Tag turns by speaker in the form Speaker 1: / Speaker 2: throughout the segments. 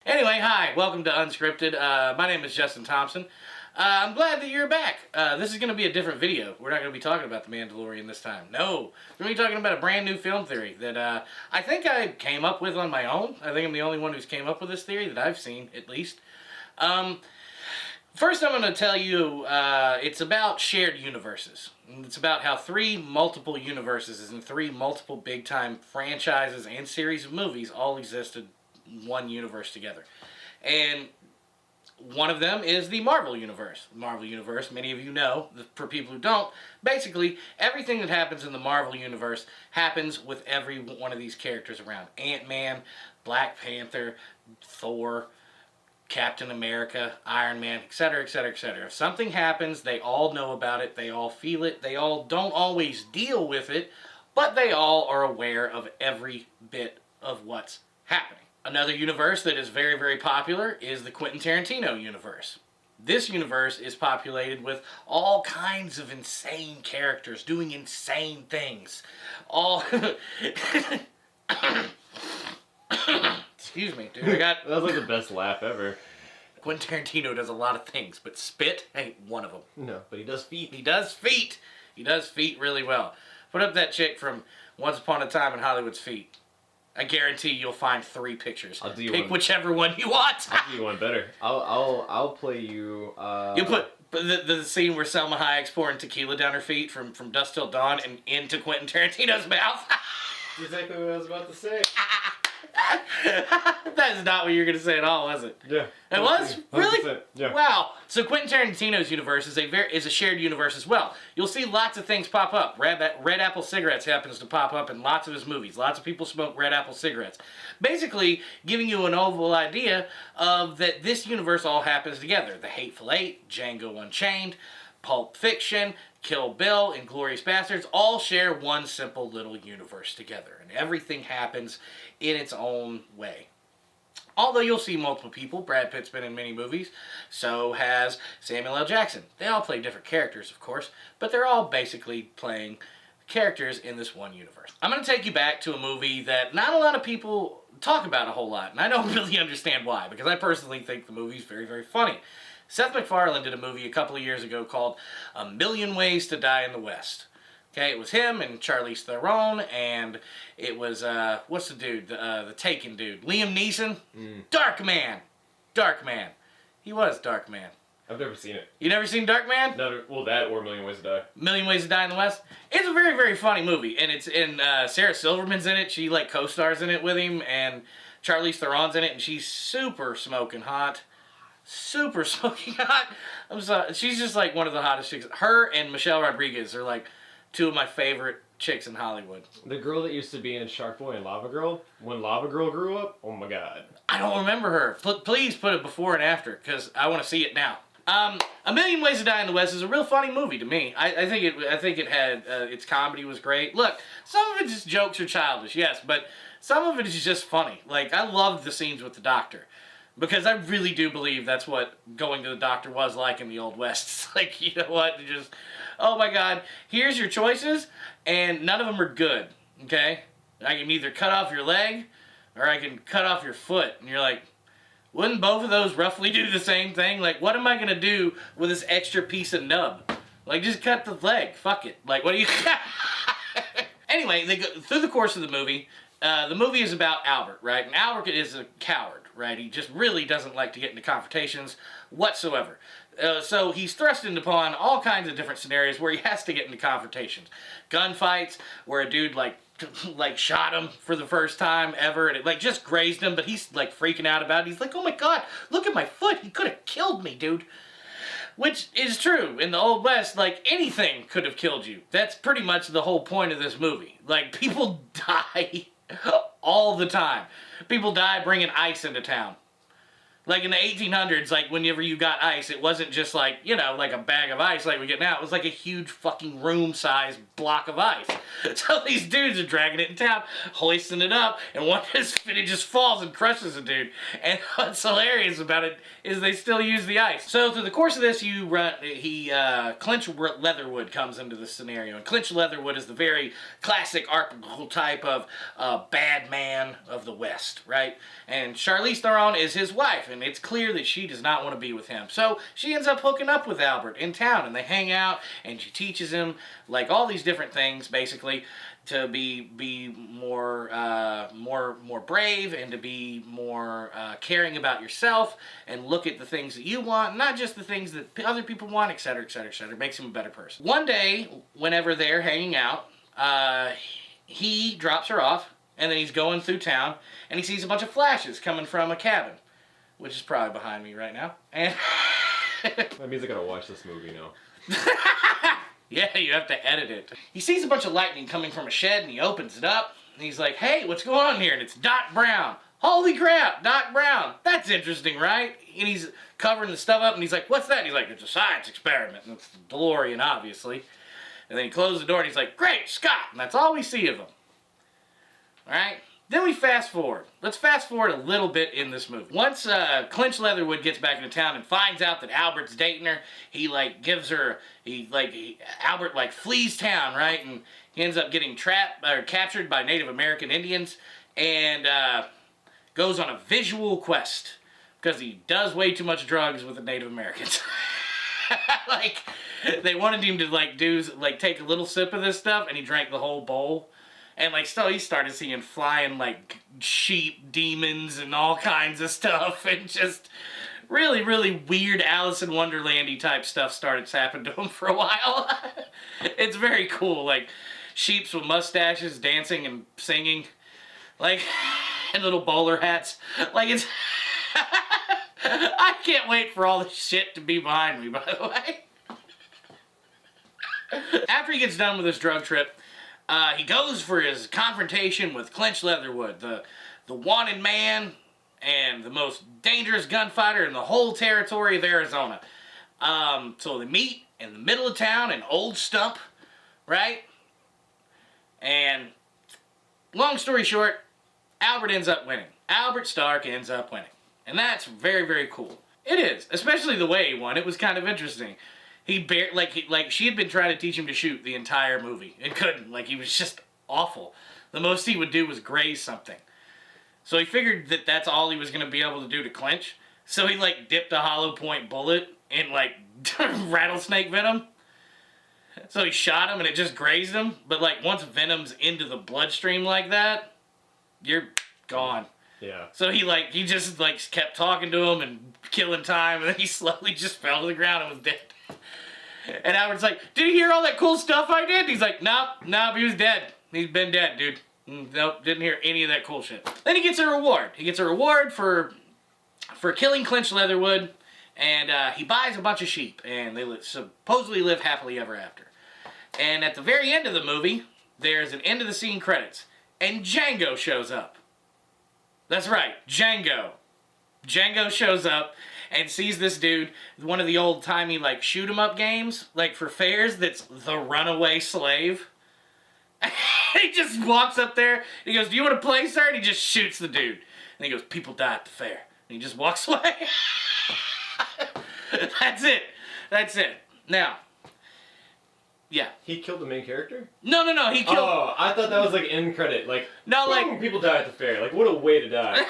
Speaker 1: Anyway, hi, welcome to Unscripted. My name is Justin Thompson. I'm glad that you're back. This is going to be a different video. We're not going to be talking about The Mandalorian this time. No, we're going to be talking about a brand new film theory that I think I came up with on my own. I think I'm the only one who's came up with this theory that I've seen, at least. First, I'm going to tell you it's about shared universes. It's about how three multiple universes and three multiple big-time franchises and series of movies all existed one universe together. And one of them is the Marvel Universe. The Marvel Universe, many of you know, for people who don't, basically everything that happens in the Marvel Universe happens with every one of these characters around. Ant-Man, Black Panther, Thor, Captain America, Iron Man, etc., etc., etc. If something happens, they all know about it, they all feel it, they all don't always deal with it, but they all are aware of every bit of what's happening. Another universe that is very, very popular is the Quentin Tarintino universe. This universe is populated with all kinds of insane characters doing insane things. Excuse me, dude.
Speaker 2: That was like the best laugh ever.
Speaker 1: Quentin Tarantino does a lot of things, but spit ain't one of them.
Speaker 2: No, but he does feet.
Speaker 1: He does feet. He does feet really well. Put up that chick from Once Upon a Time in Hollywood's feet. I guarantee you'll find 3 pictures.
Speaker 2: I'll do you
Speaker 1: Pick
Speaker 2: one.
Speaker 1: whichever one you want.
Speaker 2: I'll do you one better. I'll play you.
Speaker 1: You put the scene where Selma Hayek's pouring tequila down her feet from Dusk Till Dawn and into Quentin Tarantino's mouth.
Speaker 2: Exactly what I was about to say.
Speaker 1: That is not what you were going to say at all, was it?
Speaker 2: Yeah.
Speaker 1: It was? Really?
Speaker 2: Yeah.
Speaker 1: Wow. So Quentin Tarantino's universe is a shared universe as well. You'll see lots of things pop up. Red Apple cigarettes happens to pop up in lots of his movies. Lots of people smoke Red Apple cigarettes. Basically, giving you an overall idea of that this universe all happens together. The Hateful Eight, Django Unchained, Pulp Fiction, Kill Bill, and Inglourious Basterds all share one simple little universe together. And everything happens in its own way. Although you'll see multiple people. Brad Pitt's been in many movies. So has Samuel L. Jackson. They all play different characters, of course. But they're all basically playing characters in this one universe. I'm going to take you back to a movie that not a lot of people talk about a whole lot. And I don't really understand why. Because I personally think the movie's very, very funny. Seth McFarlane did a movie a couple of years ago called A Million Ways to Die in the West. Okay, it was him and Charlize Theron, and it was, what's the dude, the Taken dude, Liam Neeson? Dark Man. Dark Man. He was Dark Man.
Speaker 2: I've never seen it.
Speaker 1: You never seen Dark Man?
Speaker 2: Never. Well, that or A Million Ways to Die.
Speaker 1: Million Ways to Die in the West. It's a very, very funny movie, and it's in, Sarah Silverman's in it. She, like, co-stars in it with him, and Charlize Theron's in it, and she's super smoking hot. Super smoking hot. I'm sorry. She's just like one of the hottest chicks. Her and Michelle Rodriguez are like 2 of my favorite chicks in Hollywood.
Speaker 2: The girl that used to be in Shark Boy and Lava Girl, when Lava Girl grew up, oh my god.
Speaker 1: I don't remember her. Please put it before and after, because I want to see it now. A Million Ways to Die in the West is a real funny movie to me. I think it had its comedy was great. Look, some of its jokes are childish, yes, but some of it is just funny. Like, I loved the scenes with the doctor. Because I really do believe that's what going to the doctor was like in the Old West. It's like, you know what, just, oh my god, here's your choices, and none of them are good, okay? I can either cut off your leg, or I can cut off your foot. And you're like, wouldn't both of those roughly do the same thing? Like, what am I going to do with this extra piece of nub? Like, just cut the leg, fuck it. Like, what do you... Anyway, they go, through the course of the movie is about Albert, right? And Albert is a coward, right? He just really doesn't like to get into confrontations whatsoever. So he's thrust upon all kinds of different scenarios where he has to get into confrontations. Gunfights, where a dude like shot him for the first time ever, and it like just grazed him, but he's like freaking out about it. He's like, oh my god, look at my foot, he could have killed me, dude. Which is true. In the Old West, like, anything could have killed you. That's pretty much the whole point of this movie. Like, people die all the time. People die bringing ice into town. Like in the 1800s, like whenever you got ice, it wasn't just like, you know, like a bag of ice like we get now. It was like a huge fucking room-sized block of ice. So these dudes are dragging it in town, hoisting it up, and it just falls and crushes a dude. And what's hilarious about it is they still use the ice. So through the course of this, Clinch Leatherwood comes into the scenario. And Clinch Leatherwood is the very classic archetype of bad man of the West, right? And Charlize Theron is his wife, and it's clear that she does not want to be with him. So she ends up hooking up with Albert in town, and they hang out, and she teaches him, like, all these different things, basically, to be more brave, and to be more caring about yourself, and look at the things that you want, not just the things that other people want, etc., etc., etc. Makes him a better person. One day, whenever they're hanging out, he drops her off, and then he's going through town, and he sees a bunch of flashes coming from a cabin, which is probably behind me right now. And
Speaker 2: that means I gotta watch this movie now.
Speaker 1: Yeah, you have to edit it. He sees a bunch of lightning coming from a shed, and he opens it up, and he's like, hey, what's going on here? And it's Doc Brown. Holy crap, Doc Brown. That's interesting, right? And he's covering the stuff up, and he's like, what's that? And he's like, it's a science experiment. And it's the DeLorean, obviously. And then he closes the door, and he's like, great, Scott. And that's all we see of him. Alright, then we fast forward. Let's fast forward a little bit in this movie. Once Clinch Leatherwood gets back into town and finds out that Albert's dating her, Albert flees town, right? And he ends up getting captured by Native American Indians and goes on a visual quest because he does way too much drugs with the Native Americans. They wanted him to take a little sip of this stuff, and he drank the whole bowl. And he started seeing flying sheep, demons, and all kinds of stuff, and just really, really weird Alice in Wonderland-y type stuff started happening to him for a while. It's very cool, sheeps with mustaches dancing and singing, and little bowler hats. It's I can't wait for all this shit to be behind me, by the way. After he gets done with his drug trip, he goes for his confrontation with Clinch Leatherwood, the wanted man and the most dangerous gunfighter in the whole territory of Arizona. So they meet in the middle of town in Old Stump, right? And long story short, Albert ends up winning. Albert Stark ends up winning. And that's very, very cool. It is, especially the way he won. It was kind of interesting. She had been trying to teach him to shoot the entire movie and couldn't. He was just awful. The most he would do was graze something. So he figured that that's all he was going to be able to do to clinch. So he dipped a hollow point bullet in rattlesnake venom. So he shot him and it just grazed him. But once venom's into the bloodstream like that, you're gone.
Speaker 2: Yeah. So
Speaker 1: he just kept talking to him and killing time, and then he slowly just fell to the ground and was dead. And Albert's like, did you hear all that cool stuff I did? And he's like, nope, he was dead. He's been dead, dude. Nope, didn't hear any of that cool shit. Then he gets a reward. He gets a reward for killing Clinch Leatherwood, and he buys a bunch of sheep, and they supposedly live happily ever after. And at the very end of the movie, there's an end of the scene credits, and Django shows up. That's right, Django. Django shows up and sees this dude, one of the old-timey, shoot 'em up games, for fairs, that's the runaway slave. He just walks up there, and he goes, do you want to play, sir? And he just shoots the dude. And he goes, people die at the fair. And he just walks away. That's it. That's it. Now, yeah.
Speaker 2: He killed the main character?
Speaker 1: No, he killed...
Speaker 2: Oh, I thought that was end credit.
Speaker 1: No,
Speaker 2: people die at the fair. What a way to die.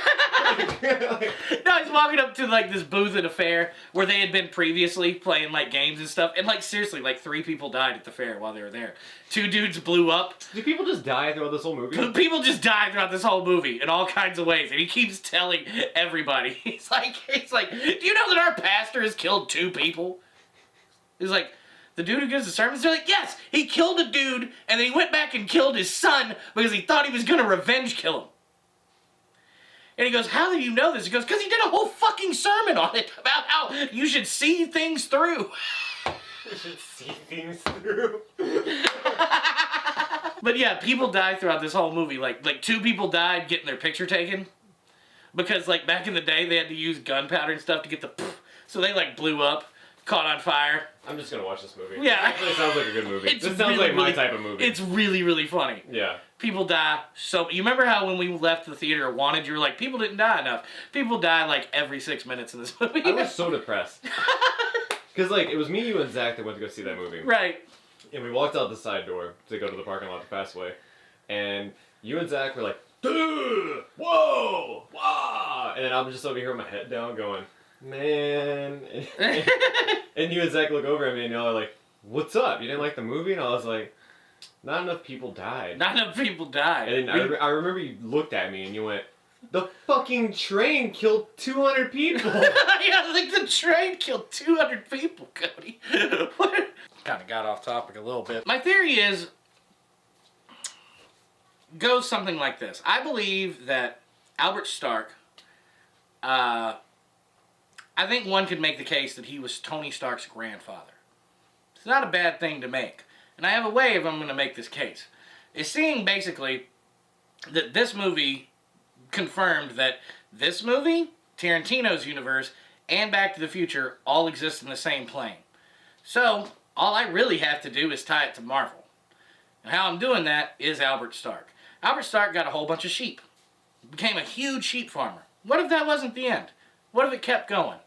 Speaker 1: No, he's walking up to this booth at a fair where they had been previously playing games and stuff, and seriously, 3 people died at the fair while they were there. 2 dudes blew up.
Speaker 2: Do people just die throughout this whole movie?
Speaker 1: People just die throughout this whole movie in all kinds of ways, and he keeps telling everybody. He's like, do you know that our pastor has killed 2 people? He's like, the dude who gives the sermons, they're like, yes, he killed a dude, and then he went back and killed his son because he thought he was going to revenge kill him. And he goes, how do you know this? He goes, because he did a whole fucking sermon on it about how you should see things through.
Speaker 2: You should see things through.
Speaker 1: But yeah, people die throughout this whole movie. 2 people died getting their picture taken. Because, like, back in the day, they had to use gunpowder and stuff to get the so they, like, blew up, caught on fire.
Speaker 2: I'm just gonna watch this movie.
Speaker 1: Yeah.
Speaker 2: It sounds like a good movie.
Speaker 1: It's
Speaker 2: This sounds
Speaker 1: really,
Speaker 2: like my
Speaker 1: really-
Speaker 2: type of movie.
Speaker 1: It's really, really funny.
Speaker 2: Yeah.
Speaker 1: People die. So, you remember how when we left the theater at Wanted, you were like, people didn't die enough. People die, like, every 6 minutes in this movie.
Speaker 2: I was so depressed. Because, like, it was me, you, and Zach that went to go see that movie.
Speaker 1: Right.
Speaker 2: And we walked out the side door to go to the parking lot the fast way. And you and Zach were like, dude, whoa, wow. And then I'm just over here with my head down going, man. And you and Zach look over at me and y'all are like, what's up? You didn't like the movie? And I was like, not enough people died.
Speaker 1: Not enough people died.
Speaker 2: And then I remember you looked at me and you went, the fucking train killed 200 people.
Speaker 1: Yeah, like the train killed 200 people, Cody. Kind of got off topic a little bit. My theory goes something like this. I believe that Albert Stark, I think one could make the case that he was Tony Stark's grandfather. It's not a bad thing to make. And I have a way of I'm going to make this case. Is seeing basically that this movie confirmed that this movie, Tarantino's universe, and Back to the Future all exist in the same plane. So, all I really have to do is tie it to Marvel. And how I'm doing that is Albert Stark. Albert Stark got a whole bunch of sheep. Became a huge sheep farmer. What if that wasn't the end? What if it kept going?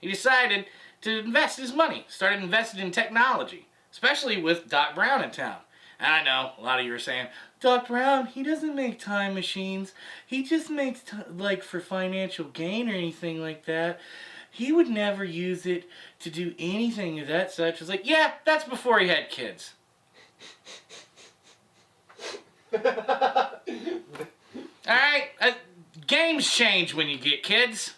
Speaker 1: He decided to invest his money. Started investing in technology. Especially with Doc Brown in town. And I know, a lot of you are saying, Doc Brown, he doesn't make time machines. He just makes, like, for financial gain or anything like that. He would never use it to do anything of that such. It's like, yeah, that's before he had kids. Alright, games change when you get kids.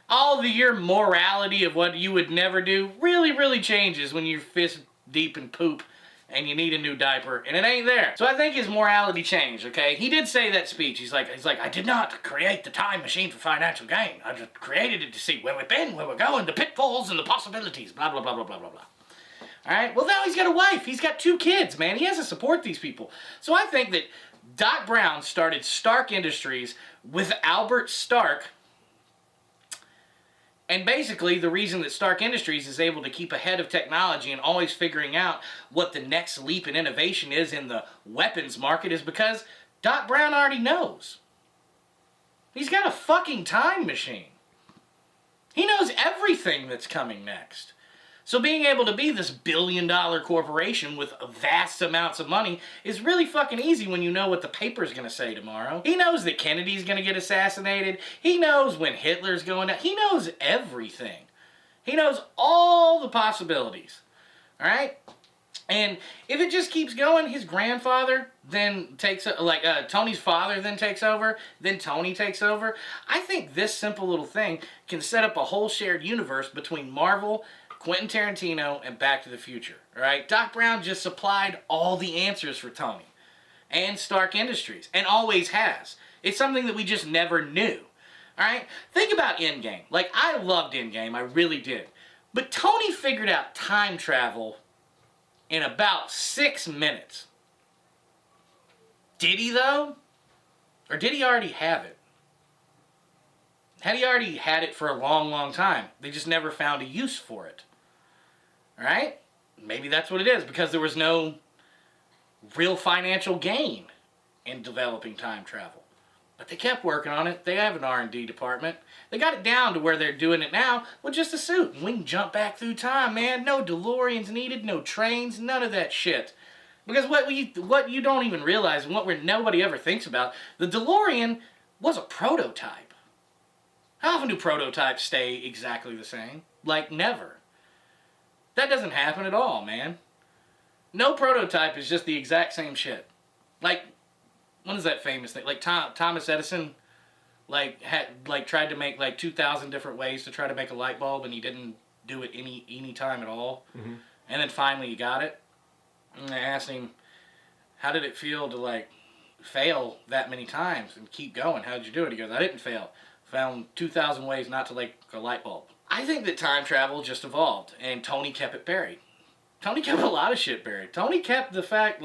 Speaker 1: All your morality of what you would never do really, really changes when you're fist deep in poop and you need a new diaper and it ain't there. So I think his morality changed, okay? He did say that speech. He's like, I did not create the time machine for financial gain. I just created it to see where we've been, where we're going, the pitfalls and the possibilities, blah, blah, blah, blah, blah, blah, blah. Alright, well now he's got a wife. He's got 2 kids, man. He has to support these people. So I think that Doc Brown started Stark Industries with Albert Stark. And basically, the reason that Stark Industries is able to keep ahead of technology and always figuring out what the next leap in innovation is in the weapons market is because Doc Brown already knows. He's got a fucking time machine. He knows everything that's coming next. So being able to be this billion-dollar corporation with vast amounts of money is really fucking easy when you know what the paper's gonna say tomorrow. He knows that Kennedy's gonna get assassinated. He knows when Hitler's going down. He knows everything. He knows all the possibilities. Alright? And if it just keeps going, his grandfather then takes, Tony's father then takes over, then Tony takes over. I think this simple little thing can set up a whole shared universe between Marvel, Quentin Tarantino, and Back to the Future. Alright? Doc Brown just supplied all the answers for Tony. And Stark Industries. And always has. It's something that we just never knew. Alright? Think about Endgame. Like, I loved Endgame. I really did. But Tony figured out time travel in about 6 minutes. Did he, though? Or did he already have it? Had he already had it for a long, long time? They just never found a use for it. Alright? Maybe that's what it is, because there was no real financial gain in developing time travel. But they kept working on it. They have an R&D department. They got it down to where they're doing it now with just a suit. And we can jump back through time, man. No DeLoreans needed, no trains, none of that shit. Because what you don't even realize, and what nobody ever thinks about, the DeLorean was a prototype. How often do prototypes stay exactly the same? Like, never. That doesn't happen at all, man. No prototype is just the exact same shit. Like, what is that famous thing? Like, Thomas Edison, tried to make, 2,000 different ways to try to make a light bulb, and he didn't do it any time at all. Mm-hmm. And then finally he got it. And I asked him, how did it feel to, fail that many times and keep going? How did you do it? He goes, I didn't fail. Found 2,000 ways not to make a light bulb. I think that time travel just evolved, and Tony kept it buried. Tony kept a lot of shit buried. Tony kept the fact,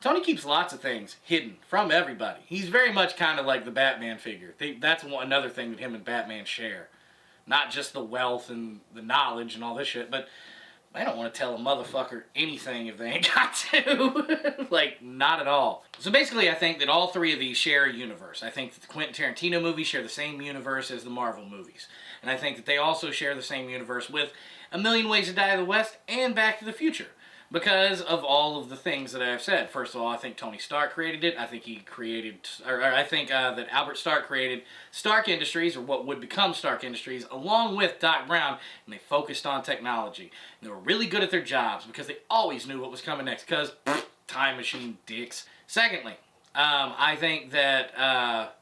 Speaker 1: Tony keeps lots of things hidden from everybody. He's very much kind of like the Batman figure. That's another thing that him and Batman share. Not just the wealth and the knowledge and all this shit, but I don't want to tell a motherfucker anything if they ain't got to. Like, not at all. So basically, I think that all three of these share a universe. I think that the Quentin Tarintino movies share the same universe as the Marvel movies. And I think that they also share the same universe with A Million Ways to Die in the West and Back to the Future. Because of all of the things that I've said. First of all, I think Tony Stark created it. I think he created, I think that Albert Stark created Stark Industries, or what would become Stark Industries, along with Doc Brown, and they focused on technology. And they were really good at their jobs because they always knew what was coming next. Because time machine dicks. Secondly, I think that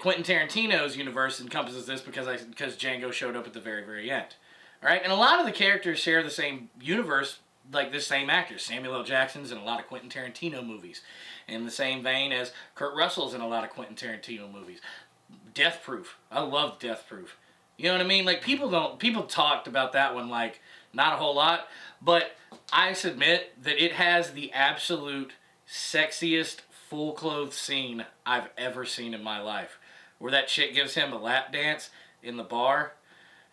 Speaker 1: Quentin Tarantino's universe encompasses this because Django showed up at the very, very end. All right, and a lot of the characters share the same universe. Like the same actors, Samuel L. Jackson's in a lot of Quentin Tarantino movies. In the same vein as Kurt Russell's in a lot of Quentin Tarantino movies. Death Proof. I love Death Proof. You know what I mean? Like, people talked about that one, like, not a whole lot. But I submit that it has the absolute sexiest full-clothed scene I've ever seen in my life. Where that chick gives him a lap dance in the bar.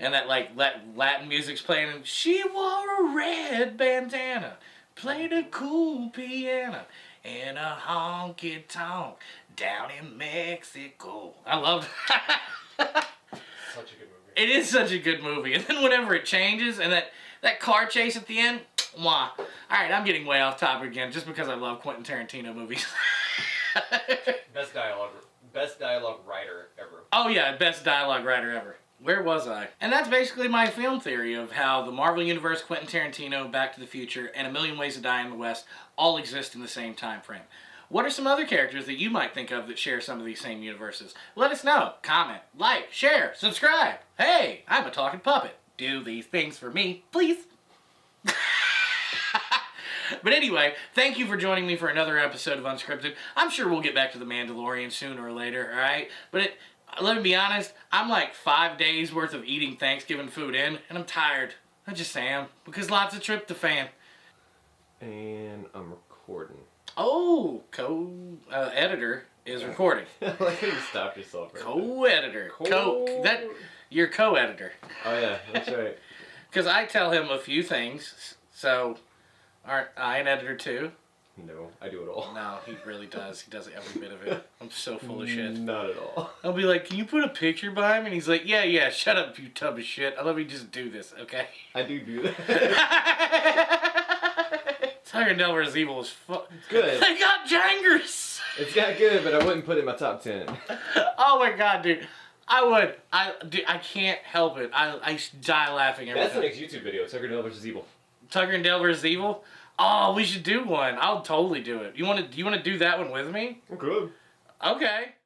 Speaker 1: And that, like, Latin music's playing, and she wore a red bandana, played a cool piano, and a honky-tonk down in Mexico. I love that.
Speaker 2: Such a good movie.
Speaker 1: It is such a good movie. And then whenever it changes, and that car chase at the end, mwah. Alright, I'm getting way off topic again, just because I love Quentin Tarantino movies.
Speaker 2: Best dialogue writer ever.
Speaker 1: Oh yeah, best dialogue writer ever. Where was I? And that's basically my film theory of how the Marvel Universe, Quentin Tarantino, Back to the Future, and A Million Ways to Die in the West all exist in the same time frame. What are some other characters that you might think of that share some of these same universes? Let us know. Comment, like, share, subscribe. Hey, I'm a talking puppet. Do these things for me, please. But anyway, thank you for joining me for another episode of Unscripted. I'm sure we'll get back to The Mandalorian sooner or later, alright? But let me be honest, I'm like 5 days worth of eating Thanksgiving food in, and I'm tired. I just am, because lots of tryptophan.
Speaker 2: And I'm recording.
Speaker 1: Oh, co-editor is recording.
Speaker 2: Like how you stopped yourself right
Speaker 1: Co-editor. You're co-editor.
Speaker 2: Oh yeah, that's right.
Speaker 1: Because I tell him a few things, so aren't I an editor too?
Speaker 2: No, I do it all.
Speaker 1: No, he really does. He does every bit of it. I'm so full of shit.
Speaker 2: Not at all.
Speaker 1: I'll be like, can you put a picture behind me? And he's like, yeah, shut up, you tub of shit. Let me just do this, okay?
Speaker 2: I do that.
Speaker 1: Tiger and Delver is evil as fuck.
Speaker 2: It's good.
Speaker 1: They got jangers!
Speaker 2: It's got good, but I wouldn't put it in my top 10.
Speaker 1: Oh my god, dude. I would. I can't help it. I die laughing every
Speaker 2: That's
Speaker 1: time.
Speaker 2: the next YouTube video, Tucker Dell vs. Evil.
Speaker 1: Tucker and Dale vs. Evil? Oh, we should do one. I'll totally do it. Do you want to do that one with me?
Speaker 2: Good.
Speaker 1: Okay.